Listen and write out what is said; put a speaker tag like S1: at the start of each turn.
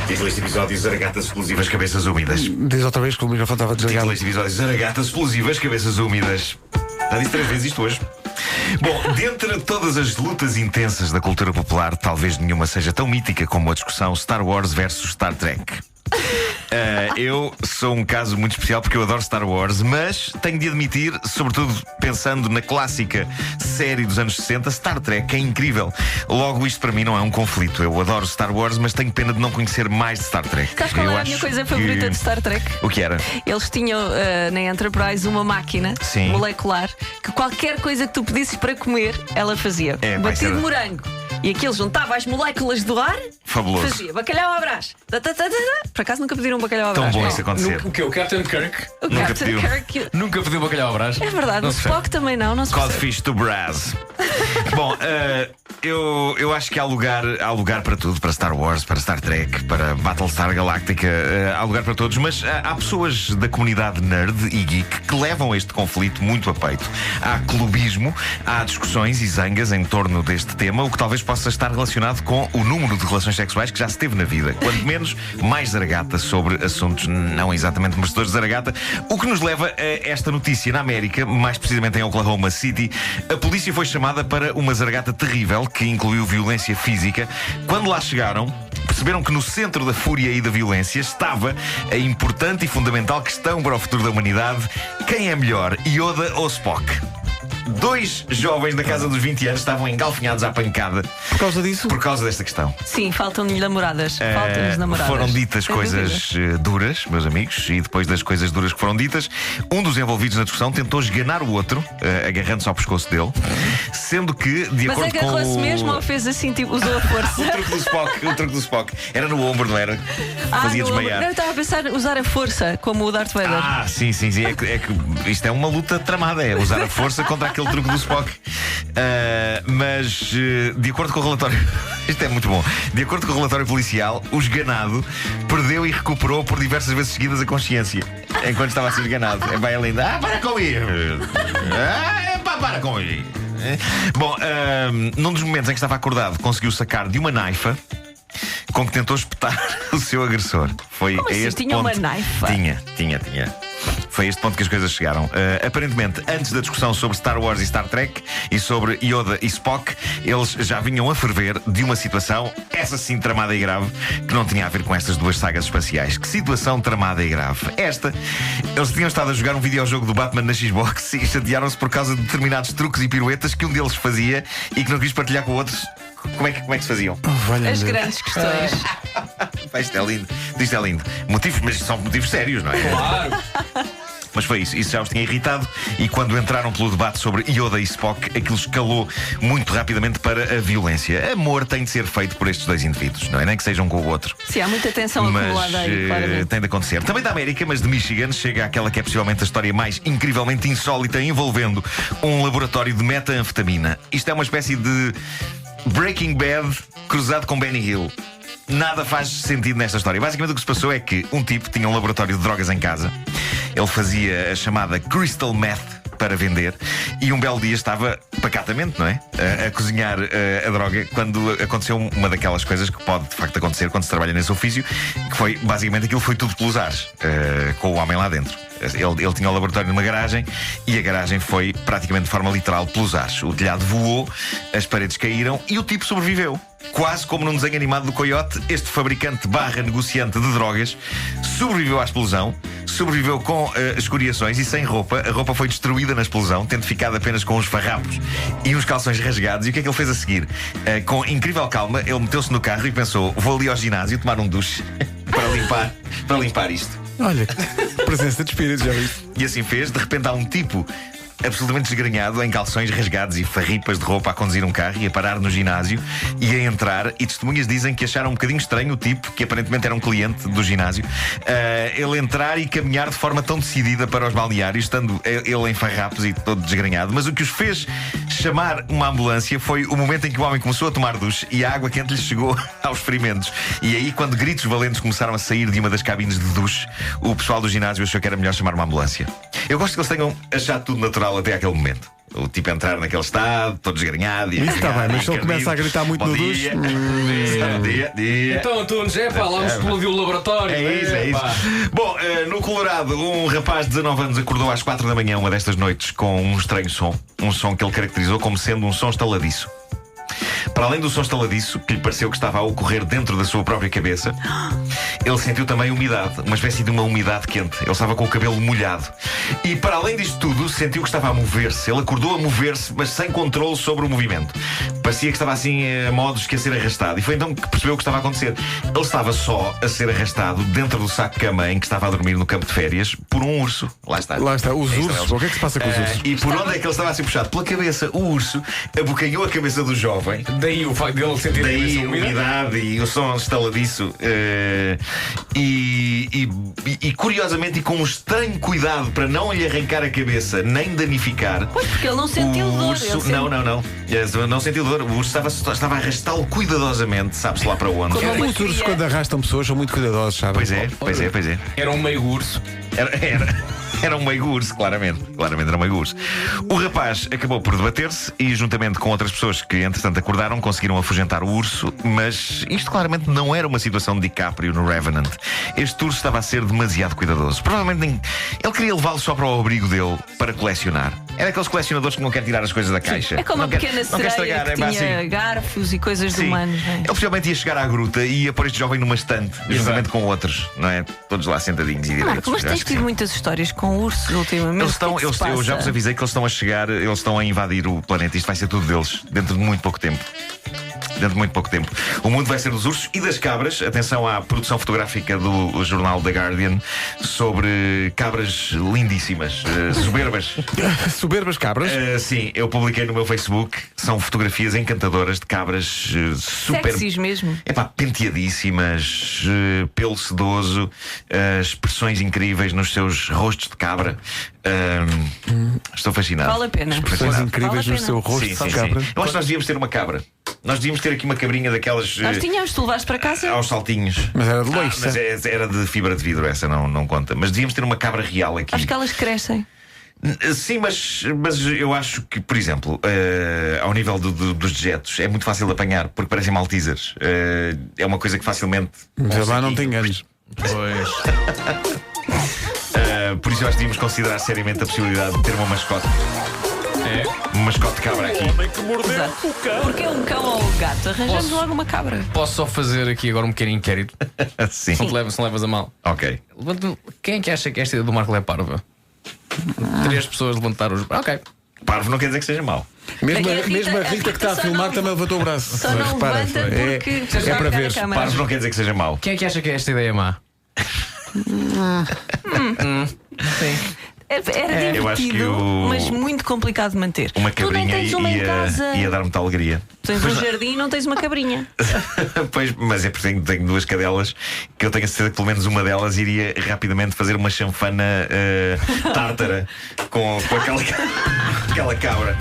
S1: Título deste episódio: Zaragatas explosivas, cabeças úmidas.
S2: Diz outra vez que o microfone estava
S1: Título
S2: desligado.
S1: deste episódio: Zaragatas explosivas, cabeças úmidas. Já disse 3 vezes isto hoje. Bom, dentre todas as lutas intensas da cultura popular, talvez nenhuma seja tão mítica como a discussão Star Wars versus Star Trek. Eu sou um caso muito especial porque eu adoro Star Wars, mas tenho de admitir, sobretudo pensando na clássica série dos anos 60, Star Trek é incrível. Logo, isto para mim não é um conflito. Eu adoro Star Wars, mas tenho pena de não conhecer mais de Star Trek.
S3: Sabes qual era a minha coisa favorita de Star Trek?
S1: O que era?
S3: Eles tinham na Enterprise uma máquina molecular que qualquer coisa que tu pedisses para comer, ela fazia. Batido de morango. E aquilo juntava as moléculas do ar.
S1: Fabuloso.
S3: Fazia bacalhau à brás. Por acaso nunca pediram um bacalhau à brás?
S1: Tão bom isso acontecer.
S4: O que? O Captain Kirk?
S3: O
S1: Nunca
S3: Captain
S1: pediu.
S3: Kirk.
S4: Nunca pediu bacalhau à brás?
S3: É verdade, o Spock também não se percebe.
S1: Codfish to Brass. Bom, eu acho que há lugar para tudo, para Star Wars, para Star Trek, para Battlestar Galactica, há lugar para todos, mas há pessoas da comunidade nerd e geek que levam este conflito muito a peito. Há clubismo, há discussões e zangas em torno deste tema, o que talvez possa estar relacionado com o número de relações sexuais que já se teve na vida. Quanto menos, mais zaragata sobre assuntos não exatamente merecedores de zaragata. O que nos leva a esta notícia. Na América, mais precisamente em Oklahoma City, a polícia foi chamada para uma zaragata terrível que incluiu violência física. Quando lá chegaram, perceberam que no centro da fúria e da violência estava a importante e fundamental questão para o futuro da humanidade: quem é melhor, Yoda ou Spock? 2 jovens da casa dos 20 anos estavam engalfinhados à pancada
S2: Por causa disso?
S1: por causa desta questão.
S3: Sim, faltam-lhe namoradas. Faltam-lhes namoradas.
S1: Foram ditas
S3: Sem
S1: coisas duras, meus amigos, e depois das coisas duras que foram ditas, um dos envolvidos na discussão tentou esganar o outro, agarrando-se ao pescoço dele, sendo que, de
S3: Mas
S1: acordo com
S3: agarrou-se mesmo ou fez assim, tipo, usou a força?
S1: o truque do Spock. Era no ombro, não era? Fazia
S3: no
S1: desmaiar.
S3: ombro. Não, eu estava a pensar usar a força, como o Darth Vader.
S1: Sim. É que isto é uma luta tramada, é usar a força contra aquele truque do Spock. Mas, de acordo com o relatório. Isto é muito bom. De acordo com o relatório policial, o esganado perdeu e recuperou por diversas vezes seguidas a consciência enquanto estava a ser esganado. É bem linda. Para com isso! Para com isso! Bom, num dos momentos em que estava acordado, conseguiu sacar de uma naifa com que tentou espetar o seu agressor. Foi
S3: Como
S1: a
S3: assim?
S1: este
S3: Tinha
S1: ponto.
S3: uma naifa?
S1: Tinha. Foi a este ponto que as coisas chegaram. Aparentemente, antes da discussão sobre Star Wars e Star Trek e sobre Yoda e Spock, eles já vinham a ferver de uma situação, essa sim tramada e grave, que não tinha a ver com estas duas sagas espaciais. Que situação tramada e grave? Eles tinham estado a jogar um videojogo do Batman na Xbox e chatearam-se por causa de determinados truques e piruetas que um deles fazia e que não quis partilhar com o outro. Como é que se faziam?
S3: As grandes questões.
S1: Isto é lindo. Motivos, mas são motivos sérios, não é?
S4: Claro!
S1: Mas foi isso já os tinha irritado. E quando entraram pelo debate sobre Yoda e Spock, aquilo escalou muito rapidamente para a violência. Amor tem de ser feito por estes 2 indivíduos, não é? Nem que sejam um com o outro.
S3: Sim, há muita tensão acumulada aí, claramente.
S1: Tem de acontecer. Também da América, mas de Michigan, chega àquela que é possivelmente a história mais incrivelmente insólita, envolvendo um laboratório de metanfetamina. Isto é uma espécie de Breaking Bad cruzado com Benny Hill. Nada faz sentido nesta história. Basicamente o que se passou é que um tipo tinha um laboratório de drogas em casa. Ele fazia a chamada Crystal Meth para vender e um belo dia estava pacatamente, não é? A cozinhar a droga quando aconteceu uma daquelas coisas que pode de facto acontecer quando se trabalha nesse ofício, que foi basicamente aquilo foi tudo pelos ares, com o homem lá dentro. Ele tinha o laboratório numa garagem e a garagem foi praticamente de forma literal pelos ares. O telhado voou, as paredes caíram e o tipo sobreviveu. Quase como num desenho animado do Coyote, este fabricante / negociante de drogas sobreviveu à explosão, sobreviveu com escoriações e sem roupa. A roupa foi destruída na explosão, tendo ficado apenas com uns farrapos e uns calções rasgados. E o que é que ele fez a seguir? Com incrível calma, ele meteu-se no carro e pensou: vou ali ao ginásio tomar um duche para limpar isto.
S2: Olha, presença de espírito, já viste?
S1: E assim fez. De repente há um tipo absolutamente desgrenhado, em calções rasgados e farripas de roupa, a conduzir um carro e a parar no ginásio e a entrar. E testemunhas dizem que acharam um bocadinho estranho o tipo, que aparentemente era um cliente do ginásio, ele entrar e caminhar de forma tão decidida para os balneários, estando ele em farrapos e todo desgrenhado. Mas o que os fez chamar uma ambulância foi o momento em que o homem começou a tomar duche e a água quente lhe chegou aos ferimentos. E aí, quando gritos valentes começaram a sair de uma das cabines de duche, o pessoal do ginásio achou que era melhor chamar uma ambulância. Eu gosto que eles tenham achado tudo natural até aquele momento. O tipo entrar naquele estado, todo desgrenhado.
S2: Isso está bem, mas se ele começa a gritar muito no duche.
S1: Dia.
S4: Então, Antunes, lá vamos explodir o laboratório.
S1: É isso. Bom, no Colorado, um rapaz de 19 anos acordou às 4 da manhã, uma destas noites, com um estranho som. Um som que ele caracterizou como sendo um som estaladiço. Para além do som estaladiço, que lhe pareceu que estava a ocorrer dentro da sua própria cabeça, ele sentiu também umidade, uma espécie de uma umidade quente. Ele estava com o cabelo molhado. E para além disto tudo, sentiu que estava a mover-se. Ele acordou a mover-se, mas sem controle sobre o movimento. Parecia que estava assim a modos que a ser arrastado. E foi então que percebeu o que estava a acontecer. Ele estava só a ser arrastado dentro do saco de cama em que estava a dormir no campo de férias por um urso. Lá está.
S2: Os ursos. O que é que se passa com os ursos?
S1: E por onde é que ele estava a ser puxado? Pela cabeça. O urso abocanhou a cabeça do jovem.
S4: Daí o facto dele sentir
S1: a umidade e o som estaladiço. E curiosamente, e com um estranho cuidado para não lhe arrancar a cabeça nem danificar.
S3: Pois, porque ele não sentiu
S1: o
S3: dor.
S1: Urso, não sentiu dor. O urso estava a arrastá-lo cuidadosamente, sabe-se lá para onde.
S2: Os ursos, quando arrastam pessoas, são muito cuidadosos, sabe?
S1: Pois é.
S4: Era um meio urso.
S1: Era um meio urso, claramente era um meio urso. O rapaz acabou por debater-se e, juntamente com outras pessoas que, entretanto, acordaram, conseguiram afugentar o urso. Mas isto claramente não era uma situação de DiCaprio no Revenant. Este urso estava a ser demasiado cuidadoso. Provavelmente ele queria levá-lo só para o abrigo dele para colecionar. Era daqueles colecionadores que não quer tirar as coisas da caixa.
S3: É como
S1: não
S3: uma pequena sereia que tinha garfos e coisas de humanos.
S1: Ele possivelmente ia chegar à gruta e ia pôr este jovem numa estante, juntamente com outros, não é? Todos lá sentadinhos e direitos.
S3: Mas tens tido muitas histórias com ursos ultimamente.
S1: Eu já vos avisei que eles estão a chegar, eles estão a invadir o planeta. Isto vai ser tudo deles, dentro de muito pouco tempo. O mundo vai ser dos ursos e das cabras. Atenção à produção fotográfica do jornal The Guardian sobre cabras lindíssimas, soberbas.
S2: Soberbas cabras?
S1: Sim, eu publiquei no meu Facebook. São fotografias encantadoras de cabras super.
S3: Sexys mesmo.
S1: Penteadíssimas, pelo sedoso, expressões incríveis nos seus rostos de cabra. Estou fascinado.
S3: Vale a pena.
S2: Expressões incríveis no seu rosto de cabra.
S1: Eu acho que nós devíamos ter uma cabra. Nós devíamos ter aqui uma cabrinha daquelas.
S3: Nós tínhamos, tu levaste para casa?
S1: Aos saltinhos.
S2: Mas era de loiça.
S1: Mas era de fibra de vidro, essa não conta. Mas devíamos ter uma cabra real aqui.
S3: Acho que elas crescem.
S1: Sim, mas eu acho que, por exemplo, ao nível dos dejetos, é muito fácil de apanhar, porque parecem maltesers. É uma coisa que facilmente.
S2: Mas lá não te enganes.
S4: Pois.
S1: Por isso eu acho que devíamos considerar seriamente a possibilidade de ter uma mascote. Uma mascote de cabra aqui.
S3: Exato. Porque é um cão ou um gato? Arranjamos logo uma cabra.
S4: Posso só fazer aqui agora um pequeno inquérito?
S1: Sim.
S4: Se não levas a mal.
S1: Ok.
S4: Quem é que acha que esta ideia do Marco é parva? 3 pessoas levantaram os. Ok.
S1: Parvo não quer dizer que seja mau.
S2: Mesmo a Rita que está a filmar também levantou o braço.
S3: Só não
S2: repara,
S3: levanta porque
S2: é para ver.
S1: Parvo não quer dizer que seja mau.
S4: Quem é que acha que esta ideia é má?
S3: Sim. Era divertido, mas muito complicado de manter.
S1: Uma
S3: Tu nem
S1: cabrinha
S3: tens uma em casa.
S1: ia dar muita alegria.
S3: Tens um jardim e não tens uma cabrinha.
S1: Pois, mas é porque tenho 2 cadelas que eu tenho a certeza que pelo menos uma delas iria rapidamente fazer uma chanfana tártara com aquela cabra.